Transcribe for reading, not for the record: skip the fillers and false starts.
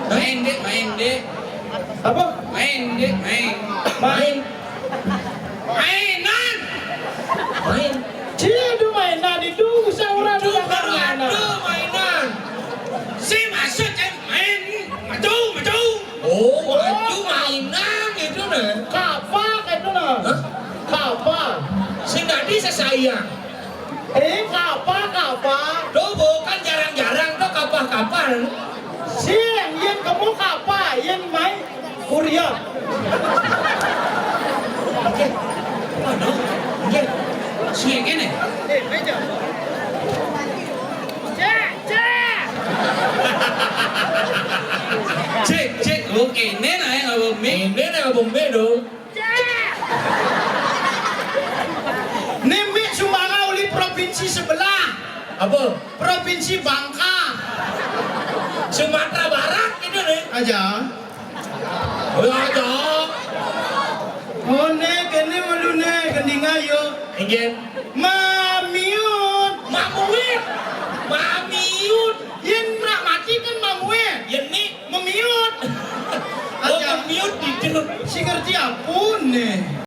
Main dek. Apa? Main dek, main. Main. Mainan. Main. Cidu mainan itu seorang Itu yang baru mainan. ada mainan. Si masuk kan main. Maju. Oh, maju mainan itu nih. Kapak itu nah. Hah? Kapak. Si nggak bisa sayang. Kapak. Tuh bukan jarang-jarang tuh kapal-kapal. Siang yang kamu kapak, yang main kuliah. Aduh, oke. Si kene. Meja. Cek. Cek. Oke, nena yang abang main. Ini nih abang dong. Nemi Sumatera oleh provinsi sebelah, Apa? provinsi Bangka. Sumatera Barat itu nih. Aja. Oh ada. Oh ne, kene malu ne, kendinga yo. Ingin. Mamiut. Mamiut. Yen nak mati kan mamuet. Ini Memiut. oh mamiut di jeruk. Si ngerti apun ne.